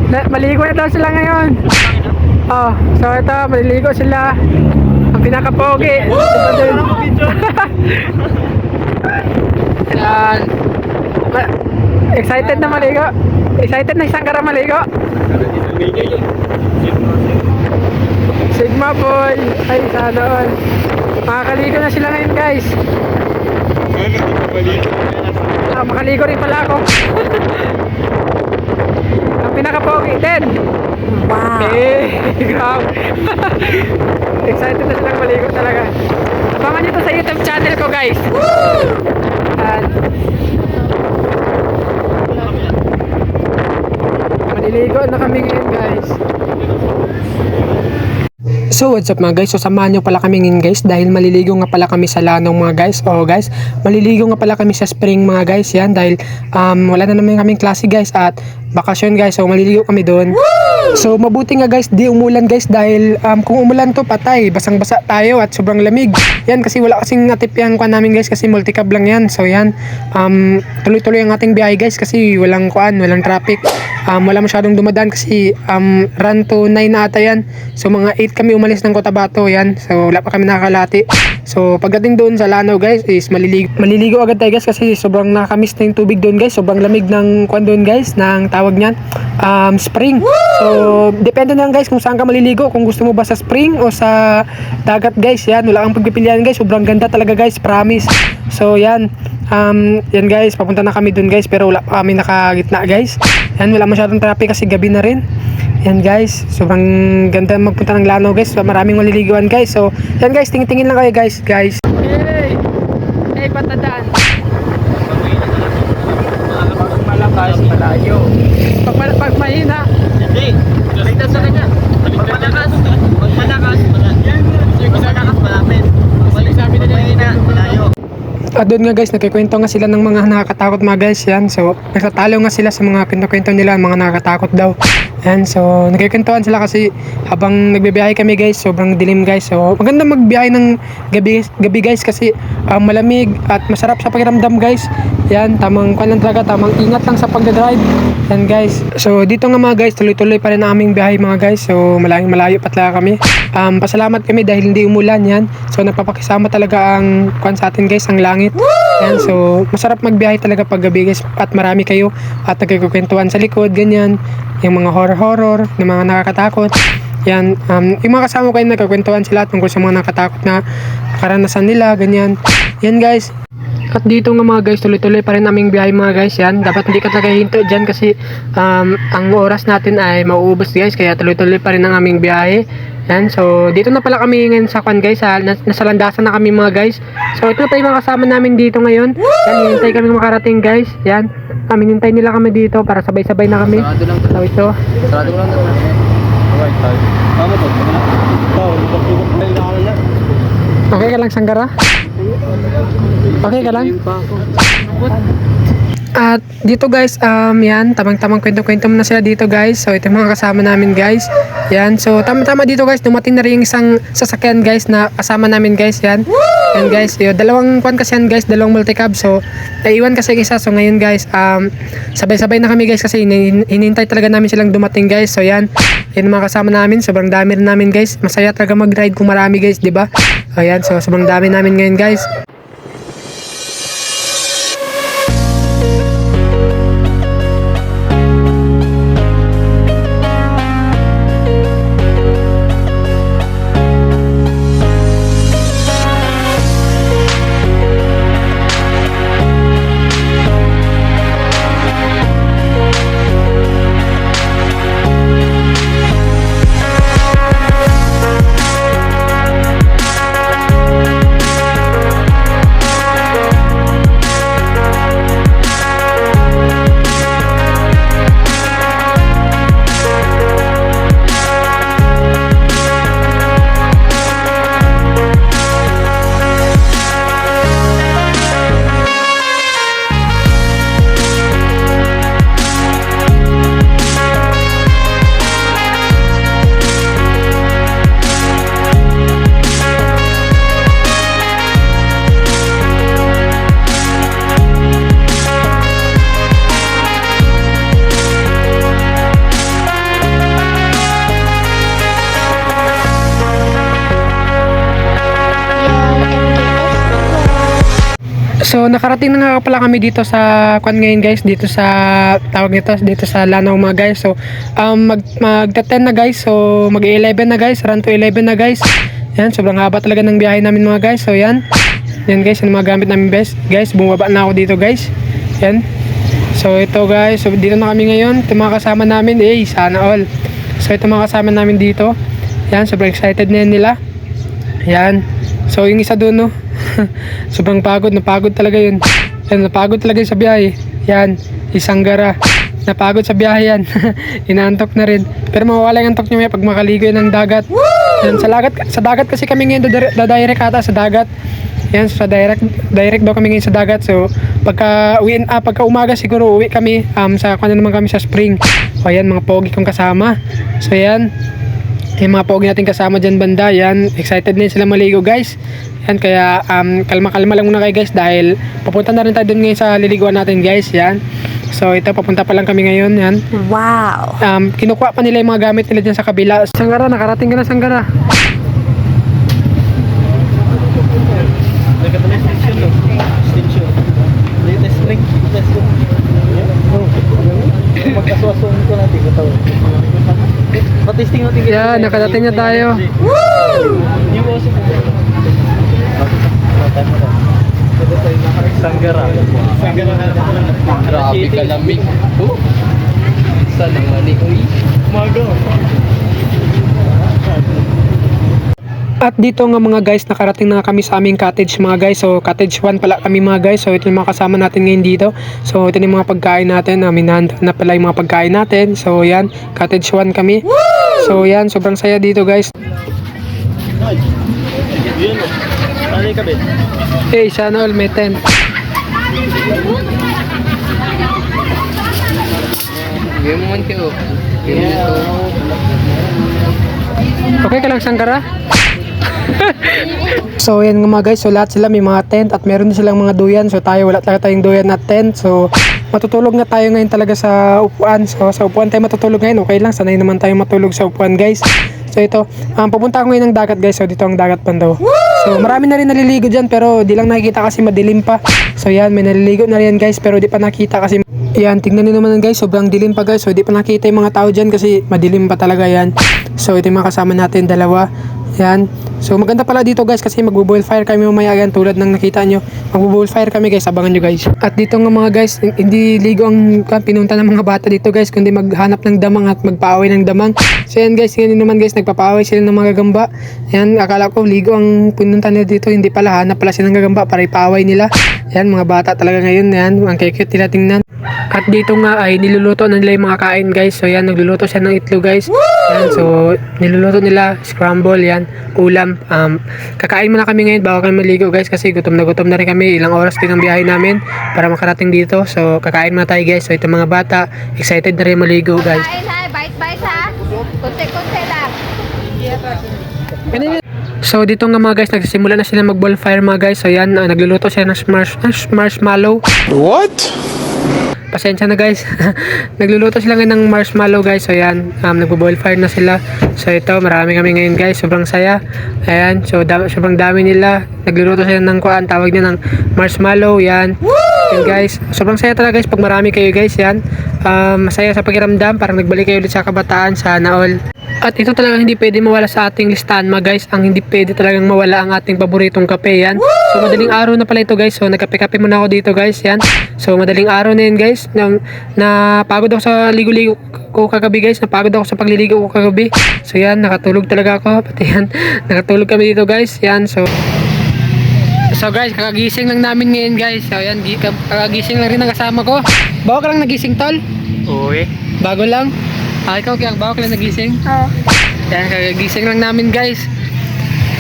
Maligo na daw sila ngayon. Oh, so ito, maliligo sila. Ang pinaka-pogi. Yan. Excited na maligo. Excited na isang kara maligo. Sigma boy. Ay, sana all. Makakaligo na sila ngayon, guys. Makaligo rin pala ako. Ang pinaka-pogi din. Wow. Grabe. Excited na silang maligo talaga. Abangan nyo to sa YouTube channel ko, guys. Maliligo na kami ngayon, guys. So what's up mga guys, so samahan nyo pala kami ngayon guys dahil maliligo nga pala kami sa lanong mga guys. Oh guys, maliligo nga pala kami sa spring mga guys yan dahil wala na naman kaming klase guys at bakasyon guys, so maliligo kami doon. So mabuti nga guys di umulan guys dahil kung umulan to patay, basang basa tayo at sobrang lamig yan kasi wala kasing natip yung kuan namin guys kasi multicab lang yan. So yan, tuloy-tuloy ang ating biyahe guys kasi walang kuan, walang traffic, wala masyadong dumadaan kasi run to 9 na ata yan. So mga 8 kami umalis ng Cotabato yan, so wala pa kami nakakalati. So pagdating doon sa Lanao guys is maliligo agad tayo guys kasi sobrang nakakamiss na yung tubig doon guys, sobrang lamig ng kuan doon guys, ng tawag niyan spring. So depende na lang guys kung saan ka maliligo, kung gusto mo ba sa spring o sa dagat guys. Yan, wala kang pagpipilian guys, sobrang ganda talaga guys, promise. So yan, yan guys, papunta na kami doon guys pero wala pa kami nakagitna guys. Yan, wala masyadong traffic kasi gabi na rin. Yan guys, sobrang ganda magpunta ng Lanao guys, maraming maliliguan guys. So yan guys, tingin-tingin lang kayo guys. Hey patadaan. Malakas, malayo. Pag mahina, hindi. Ligtas sa kanya. Pag malakas, malapit. Balik sabi na mahina, malayo. At doon nga guys, nagkikwento nga sila ng mga nakakatakot mga guys yan. So, nagtatalo nga sila sa mga kwento-kwento nila, mga nakakatakot daw. Yan, so nagkikwentuhan sila kasi habang nagbibiyahe kami guys, sobrang dilim guys. So, maganda magbiyahe ng gabi guys kasi malamig at masarap sa pakiramdam guys. Yan, tamang kuan lang talaga, tamang ingat lang sa pagdadrive. Yan guys. So, dito nga mga guys, tuloy-tuloy pa rin ang aming biyahe mga guys. So, malayo pa talaga kami. Pasalamat kami dahil hindi umulan yan. So, nagpapakisama talaga ang kuan sa atin guys, ang langit. Yan, so masarap magbiyahe talaga pag gabi guys at marami kayo at nagkikwentuhan sa likod, ganyan. Yung mga horror na mga nakakatakot. Yan, yung mga kasama ko kayo nagkikwentuhan sila tungkol sa mga nakakatakot na karanasan nila, ganyan. Yan guys. At dito nga mga guys, tuloy-tuloy pa rin aming biyahe mga guys yan. Dapat hindi ka talaga hinto dyan kasi ang oras natin ay mauubos guys. Kaya tuloy-tuloy pa rin ang aming biyahe. Yan, so dito na pala kami ngayon sa kwan guys, nasa landasan na kami mga guys. So ito na tayo mga kasama namin dito ngayon. Yan, hinintay kami makarating guys. Yan, hinintay nila kami dito para sabay-sabay na kami. So ito. Okay ka lang Sanggara? Okay ka lang? At dito guys, yan, tamang kwento-kwento na sila dito guys. So ito yung mga kasama namin guys. Yan, so tama-tama dito guys, dumating na rin yung isang sasakyan guys na kasama namin guys. Yan, yan guys, yun, dalawang kwan kasi yan guys, dalawang multicab. So naiwan kasi isa, so ngayon guys, sabay-sabay na kami guys kasi hinintay talaga namin silang dumating guys. So yan, yan yung mga kasama namin, sobrang dami rin namin guys. Masaya talaga mag-ride kung marami guys, di ba? Ayan, so sobrang dami namin ngayon guys. So nakarating na nga pala kami dito sa kwan ngayon guys, dito sa tawag nito, dito sa Lanao mga guys. So magta 10 na guys, so mag-11 na guys, run to 11 na guys. Yan, sobrang haba talaga ng biyahe namin mga guys. So yan guys, yung mga gamit namin best guys, bumaba na ako dito guys. Yan. So ito guys, so dito na kami ngayon. Ito mga kasama namin, sana all. So ito mga kasama namin dito. Yan, sobrang excited na yan nila. Yan. So yung isa doon, no. Sobrang napagod talaga yun. Yan, napagod talaga yun sa biyahe. Yan, isang gara. Napagod sa biyahe yan. Inaantok na rin. Pero mawawala yung antok nyo pag makaligo yan ng dagat. Yan, sa dagat kasi kami ngayon direct ata sa dagat. Yan, sa direct daw kami ngayon sa dagat. So pagka umaga siguro uwi kami sa kanya naman kami sa spring. O yan, mga pogi kong kasama. So yan, yung mga pogi natin kasama dyan banda. Yan, excited din sila maligo guys. Yan, kaya kalma-kalma lang muna kayo guys, dahil papunta na rin tayo dun ngayon sa liliguan natin guys. Yan, so ito, papunta pa lang kami ngayon. Yan, wow. Kinukuha pa nila yung mga gamit nila dyan sa kabila. Sanggara, nakarating ka na Sanggara. Yan, nakadating na tayo. Sanggara. Grabe kalamig. Saan ang mani? Mago. At dito nga mga guys, nakarating na kami sa aming cottage mga guys. So cottage 1 pala kami mga guys. So ito yung mga kasama natin ngayon dito. So ito yung mga pagkain natin. Minahanda na pala yung mga pagkain natin. So yan, cottage 1 kami. So yan, sobrang saya dito guys. Sana all may tent. Game mo man kayo. Okay ka lang Sanggara? So yan nga mga guys, so lahat sila may mga tent at meron din silang mga duyan. So tayo wala talaga tayong duyan at tent. So matutulog na tayo ngayon talaga sa upuan. So sa upuan tayo matutulog ngayon. Okay lang, sanay naman tayo matulog sa upuan guys. So ito, pupunta ako ngayon ng dagat guys. So dito ang dagat banda. So marami na rin naliligo dyan, pero di lang nakikita kasi madilim pa. So yan, may naliligo na rin guys, pero di pa nakita kasi yan, tingnan niyo naman guys, sobrang dilim pa guys. So di pa nakita yung mga tao dyan kasi madilim pa talaga yan. So ito yung mga kasama natin, dalawa. Yan. So maganda pala dito guys kasi magbo-boil fire kami mamaya yan, tulad ng nakita nyo. Magbo-boil fire kami guys, abangan nyo guys. At dito nga mga guys, hindi ligo ang pinunta ng mga bata dito guys, kundi maghanap ng damang at magpaaway ng damang. So yan guys, yan naman guys, nagpapaaway sila ng mga gagamba. Yan, akala ko ligo ang pinunta nila dito, hindi pala, hanap pala sila ng gagamba para ipaaway nila. Yan, mga bata talaga ngayon. Yan, ang cute nila tingnan. At dito nga ay niluluto na nila yung mga kain guys. So yan, nagluluto siya ng itlog guys. Yan, so niluluto nila scramble, yan, ulam. Kakain muna kami ngayon bago kami maligo guys, kasi gutom na rin kami. Ilang oras din ang biyahe namin para makarating dito. So kakain muna tayo guys. So ito mga bata, excited na rin maligo guys. Bite ha. Kunti-kunti lang. So dito nga mga guys, nagsisimula na sila mag-bonfire mga guys. So yan, nagluluto siya ng marshmallow. What? Pasensya na guys. Nagluluto sila ngayon ng marshmallow guys. So yan, nagbo-boil fire na sila. So ito, marami kami ngayon guys, sobrang saya. Ayan, so sobrang dami nila. Nagluluto sila ng tawag niya ng marshmallow. Yan. Yan guys, sobrang saya talaga guys pag marami kayo guys. Yan, masaya sa pakiramdam, parang nagbalik kayo ulit sa kabataan. Sana all. At ito talaga hindi pwede mawala sa ating listahan mga guys. Ang hindi pwede talagang mawala ang ating paboritong kape. Yan. So madaling araw na pala ito guys. So nagkape-kape muna ako dito guys. Yan. So madaling araw na yun guys. Napagod ako sa ligo-ligo ko kagabi guys. Napagod ako sa pagliligo ko kagabi. So yan, nakatulog talaga ako. Pati yan, nakatulog kami dito guys. Yan. So guys, kakagising lang namin ngayon guys. So yan, kakagising lang rin ang kasama ko. Bago ka lang nagising tol? Uy. Bago lang? Ikaw kaya bago ka lang nagising? Oo. Yan, kakagising lang namin guys.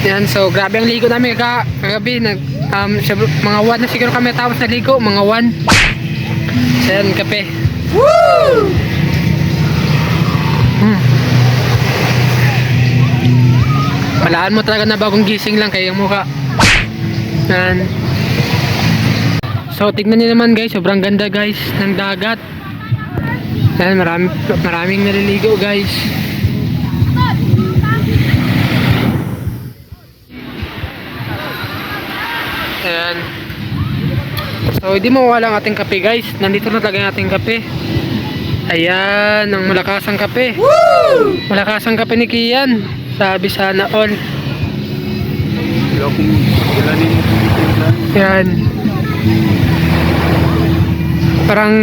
Yan, so grabe ang ligo namin kagabi. Mga 1 na siguro kami tapos naligo. Mga 1. So yan, kape. Woo! Malaan mo talaga na bagong gising lang kaya yung mukha. Yan. So tignan niyo naman guys, sobrang ganda guys ng dagat. Yan, maraming naliligo guys. Ayan. So hindi mawawala ang ating kape guys. Nandito na talaga yung ating kape. Ayan, ang malakasang kape. Malakasang kape ni Kian. Sabi sana all. Yan. Parang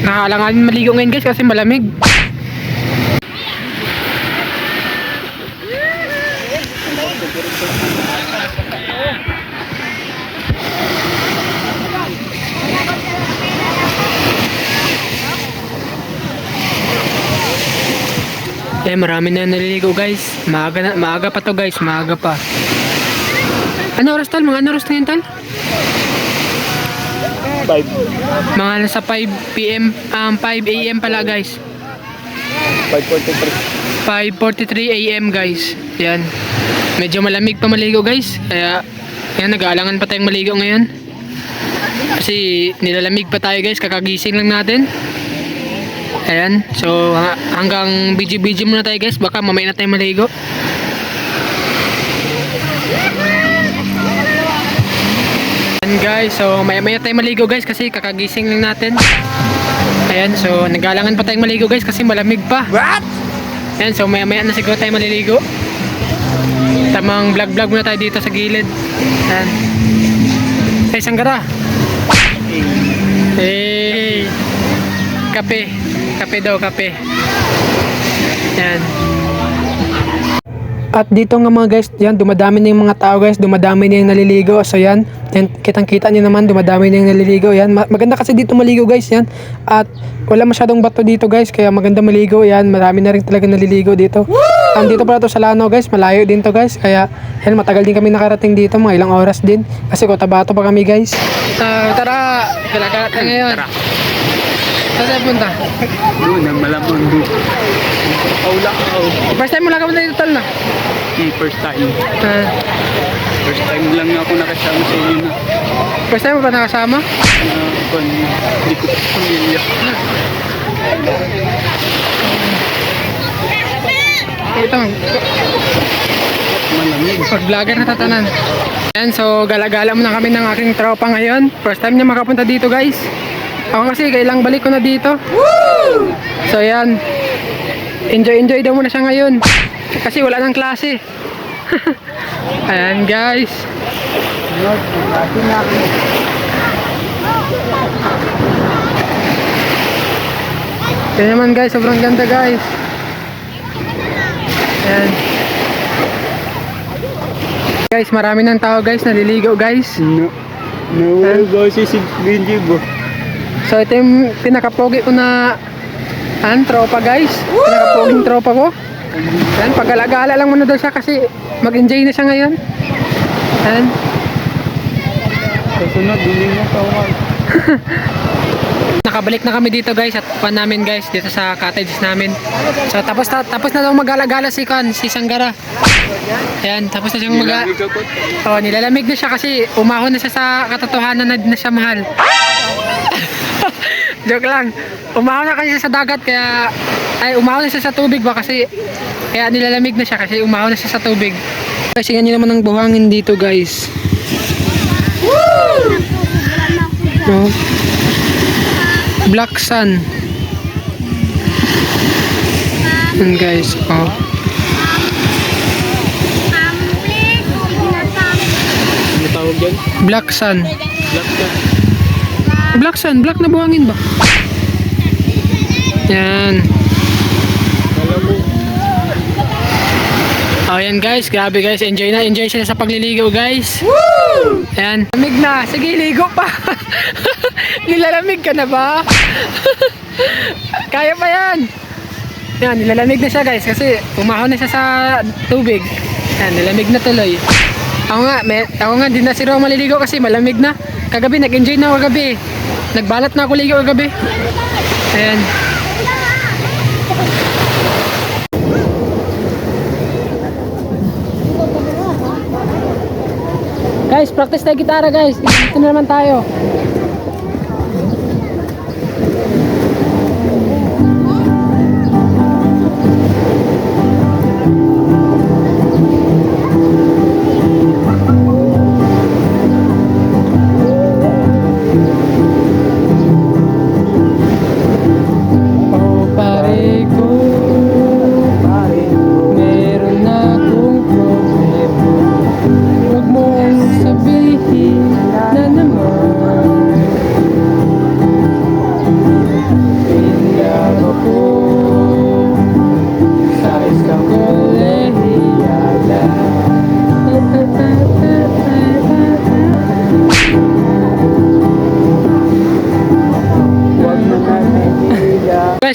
nakaalanganin maligo ngayon guys kasi malamig. Marami na naliligo guys. Maaga pa to guys, maaga pa. Ano oras tal? Mga ano oras na yun tal? 5. Mga nasa 5 PM, 5 AM pala guys. 5:43 AM guys. Yan. Medyo malamig pa maligo guys. Kaya yan, nag-aalangan pa tayong maligo ngayon. Kasi nilalamig pa tayo guys, kakagising lang natin. Ayan, so hanggang BG muna tayo guys, baka mamaya na tayo maligo. Ayan guys, so maya tayo maligo guys kasi kakagising lang natin. Ayan, so nag-aalangan pa tayong maligo guys kasi malamig pa. What? Ayan, so maya na siguro tayo maliligo. Tamang vlog muna tayo dito sa gilid. Ayan. Hey, Sanggara. Hey. Kape daw, kape. Yan. At dito nga mga guys, yan, dumadami na yung mga tao guys, dumadami na yung naliligo. So yan, kitang-kita niyo naman, dumadami na yung naliligo. Yan, maganda kasi dito maligo guys, yan. At wala masyadong bato dito guys, kaya maganda maligo. Yan, marami na rin talaga naliligo dito. Dito pala to sa Lanao guys, malayo din to guys. Kaya, yan, matagal din kami nakarating dito, mga ilang oras din. Kasi Cotabato pa kami guys. Tara, kailangan tayo ngayon. Tara. Saan tayo punta? Doon, ang malabon doon. Paulak ako. First time mo lang kapunta dito tal na? First time. First time lang ako nakasama sa inyo na. First time mo ba nakasama? Hindi ko pamilya. Ito. Malamig. Pag-vlogger na tatanan. Ayan, so gala-gala muna kami ng aking tropa ngayon. First time niya makapunta dito guys. Ako kasi kailang balik ko na dito. So ayan. Enjoy daw muna siya ngayon. Kasi wala nang klase. Ayan guys. Yan naman guys, sobrang ganda guys. Ayan. Guys, marami ng tao guys, naliligo guys. No, guys, si Benji bo. So ito yung pinakapogi ko na tropa guys. Pinakapoging tropa ko. Yan, pag-alagala lang muna daw siya kasi mag-enjoy na siya ngayon. Yan. Kasunod, hindi mo tawag. Nakabalik na kami dito guys at pan namin guys dito sa cottage namin. So tapos na daw mag-alagala si Sanggara. Ayan, tapos na siyang nilalamig na siya kasi umahon na siya sa katotohanan na siya mahal. Joke lang. Umahon na kasi sa dagat kaya umahon na siya sa tubig ba kasi kaya nilalamig na siya kasi umahon na siya sa tubig. Kasi yan naman ang buhangin dito guys. No? Black sun. Yan guys, oh. Ano tawag yan? Black sun. Black sun. Black sun, black na buhangin ba? Yan. Alam mo. Oh, yan guys, grabe guys, enjoy siya sa pagliligo guys. Woo! Yan, lamig na, sige ligo pa. Nilalamig ka na ba? Kaya pa yan. Yan, nilalamig na siya guys kasi umahon na siya sa tubig. Yan, nilamig na tuloy. Ako nga, di na si Ro maliligo kasi malamig na. Kagabi, nag-enjoy na ako kagabi. Nagbalat na ako ligo kagabi. Ayan. Guys, practice tayo gitara guys. Dito na naman tayo.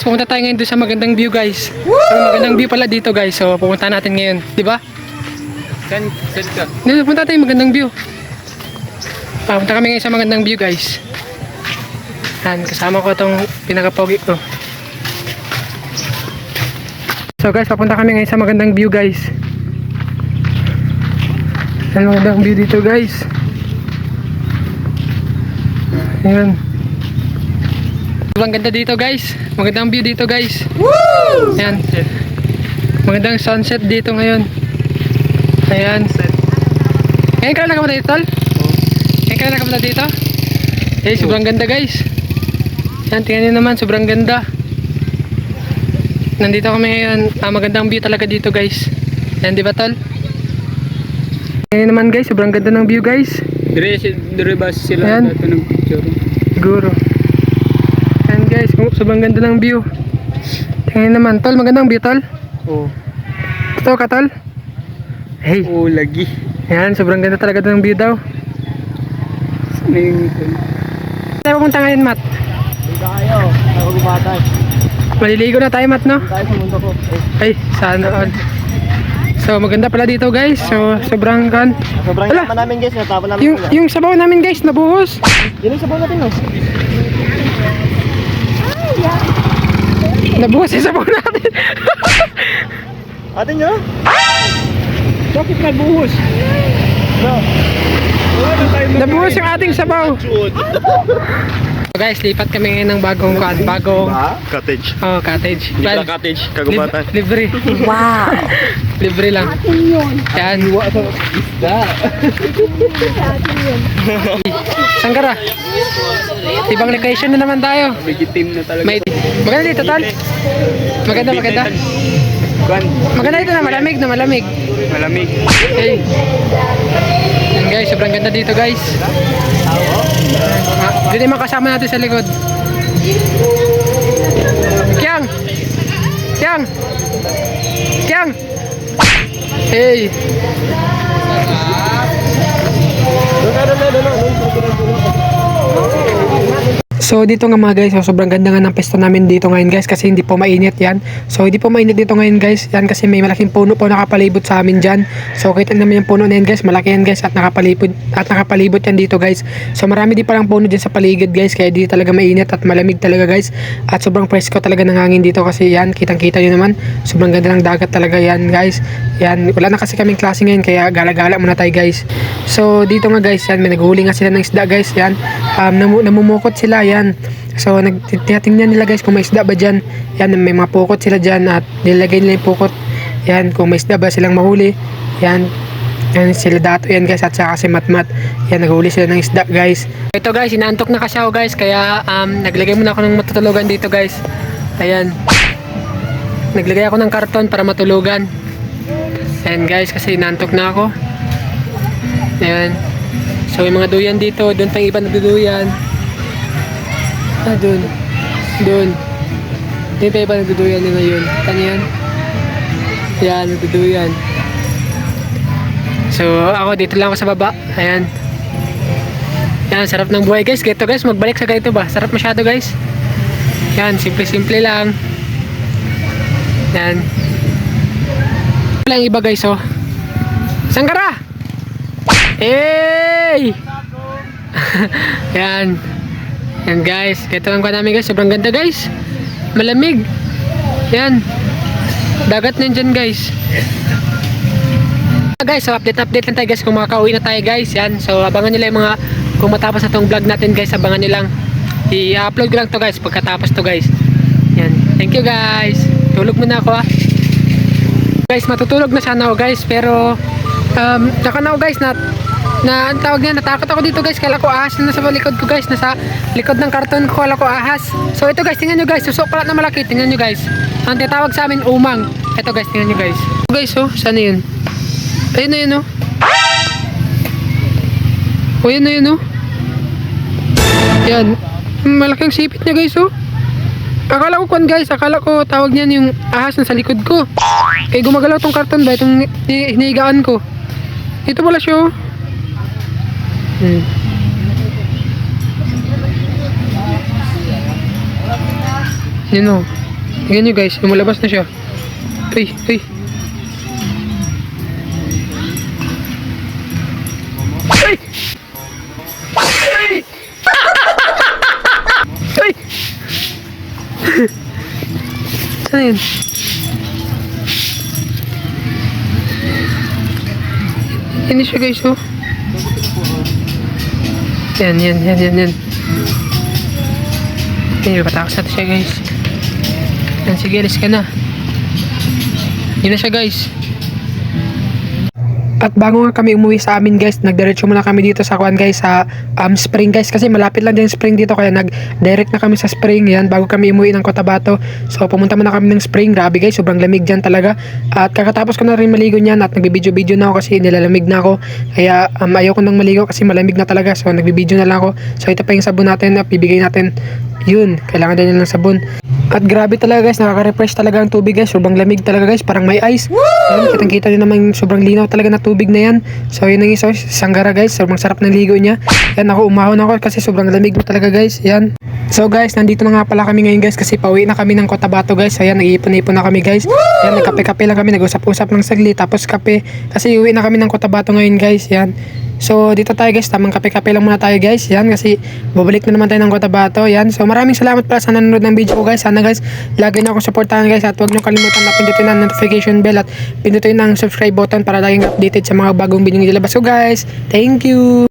pumunta tayo ngayon doon sa magandang view guys. So, magandang view pala dito guys. So, pupunta natin ngayon. Di ba? Saan ka? Punta tayo magandang view. Punta kami ngayon sa magandang view guys. Yan, kasama ko itong pinaka-pogi ko. So guys, papunta kami ngayon sa magandang view guys. Yan, magandang view dito guys. Ayan. Ang ganda dito guys. Magandang view dito guys. Woo! Ayan. Magandang sunset dito ngayon. Ayan. Ngayon ka na nakapunta dito, tol? Ngayon ka na nakapunta dito? Eh, sobrang ganda guys. Ayan, tingnan nyo naman, sobrang ganda. Nandito kami ngayon. Magandang view talaga dito guys. Ayan, di ba tol? Tingnan naman guys, sobrang ganda ng view guys. Dire ba sila Ayan. dito ng picture? Siguro. Ayan guys, sobrang ganda ng view. Tingnan naman, tol, magandang view tol. Oo. Totoo ka tol? Hey. Oo, lagi. Ayan, sobrang ganda talaga ng view daw. Saan na yung ito? Tayo pupunta ngayon, Matt. Tayo, ako gumatay. Maliligo na tayo, Matt, no? Tayo sa mundo ko. Ay, sana all. So, maganda pala dito, guys. So, sobrang kan. Sobrang Wala. yaman namin guys, natapon namin Yung sabaw namin, guys, nabuhos. Yun yung sabaw natin guys. Nabuhos yung sabaw natin. Atin nyo? Bakit nagbuhos? No. Wala na tayo Nabuhos yung ating sabaw. So, guys, lipat kami ngayon ng bagong Cottage. cottage. Hindi pala cottage, kagubatan. Libre. Wow. Libre lang. Yan. Sangkara. Ibang location na naman tayo. Vegetim na talaga. Maganda dito, tol. Maganda. Kuan, Maganda dito na malamig. malamig. Hey. Yan guys, sobrang ganda dito guys. Dito yung mga kasama natin sa likod. Kyang! Hey! So dito nga mga guys, so, sobrang ganda nga ng pwesto namin dito ngayon guys kasi hindi po mainit yan. So hindi po mainit dito ngayon guys, yan kasi may malaking puno po nakapalibot sa amin dyan. So kita naman yung puno na yan guys, malaki yan guys at nakapalibot yan dito guys. So marami din palang puno dyan sa paligid guys, kaya di talaga mainit at malamig talaga guys. At sobrang presko talaga ng hangin dito kasi yan, kitang kita nyo naman. Sobrang ganda ng dagat talaga yan guys. Yan, wala na kasi kaming klase ngayon kaya gala-gala muna tayo guys. So dito nga guys, yan, may naghuli nga sila ng isda guys, yan. Namumukot sila yan. So nagtitingnan nila guys kung may isda ba dyan. Yan, may mga pukot sila dyan at nilagay nila yung pukot. Yan, kung may isda ba silang mahuli. Yan sila Dato yan guys at saka si Matmat. Yan, naghuli sila ng isda guys. Ito guys, inaantok na kasi ako guys kaya naglagay muna ako ng matutulugan dito guys. Ayan, naglagay ako ng karton para matulugan. Ayan guys, kasi inaantok na ako. Ayan. So yung mga duyan dito, doon pang iba nagduduyan. Doon. Yung pa iba nagduduyan nila yun. Ano yan? Yan, nagduduyan. So ako dito lang ako sa baba. Ayan. Yan, sarap ng buhay guys. Ganito guys, magbalik sa ganito ba? Sarap masyado guys. Yan, simple lang. Yan. Wala yung iba guys oh. Sangkara! Hey! Yan. Yan guys, ito ang kuha namin guys, sobrang ganda guys. Malamig. Yan. Dagat na dyan guys. Guys, so update lang tayo guys kung makakauwi na tayo guys. Yan, so abangan nila yung mga, kung matapos na tong vlog natin guys, abangan nyo lang. I-upload ko lang to guys pagkatapos to guys. Yan, thank you guys. Tulog muna ako guys, matutulog na sana ako guys, pero tsaka na ako guys na ang tawag niya, natakot ako dito guys, kala ko ahas na nasa likod ko guys, nasa likod ng karton ko, kala ko ahas. So ito guys, tingnan nyo guys, susok pala na malaki, tingnan nyo guys, ang tinatawag sa amin umang. Ito guys, tingnan nyo guys. Ito guys oh, saan yun? Ayun na yun oh. O yun na yun oh. Yan, malaking sipit niya guys oh. Akala ko guys, akala ko tawag niyan yung ahas na sa likod ko. Eh gumagalaw tong karton ba, itong hinihigaan ko. Ito pala siya oh. Yun o. Tingnan nyo guys, lumabas na siya. Ay, ay. Ay! Ay! Ay! Saan yun? Yan siya guys, oh. Yan. Yan, patakas natin siya guys. Yan, sige, alis ka na. Yun na siya guys. At bago nga kami umuwi sa amin guys, nagdiretso muna kami dito sa kuan guys, sa spring guys, kasi malapit lang din yung spring dito, kaya nag-direct na kami sa spring yan bago kami umuwi ng Cotabato. So pumunta muna kami ng spring, grabe guys, sobrang lamig dyan talaga. At kakatapos ko na rin maligo niyan at nagbibideo-video na ako kasi nilalamig na ako. Kaya ayoko nang maligo kasi malamig na talaga, so nagbibideo na lang ako. So ito pa yung sabon natin na bibigay natin. Yun, kailangan din ng sabon. At grabe talaga guys, nakaka-refresh talaga ang tubig guys. Sobrang lamig talaga guys, parang may ice. Ayun, kitang-kita nyo naman sobrang linaw talaga na tubig na yan. So yun ang isa, Sanggara guys, sobrang sarap ng ligo niya. Yan, ako umahon ako kasi sobrang lamig na talaga guys. Yan. So guys, nandito na nga pala kami ngayon guys kasi pauwi na kami ng Cotabato guys. So yan, nag-iipon-ipon na kami guys. Yan, nagkape-kape lang kami, nag-usap-usap ng saglit. Tapos kape, kasi uwi na kami ng Cotabato ngayon guys. Yan. So dito tayo guys, tamang kape-kape lang muna tayo guys. Yan, kasi babalik na naman tayo ng Cotabato. Yan, so maraming salamat pala sa nanonood ng video ko guys. Sana guys, lagi na akong supportahan guys. At huwag nyo kalimutan na pindutin ang notification bell at pindutin ang subscribe button para laging updated sa mga bagong video nilabas. So guys, thank you!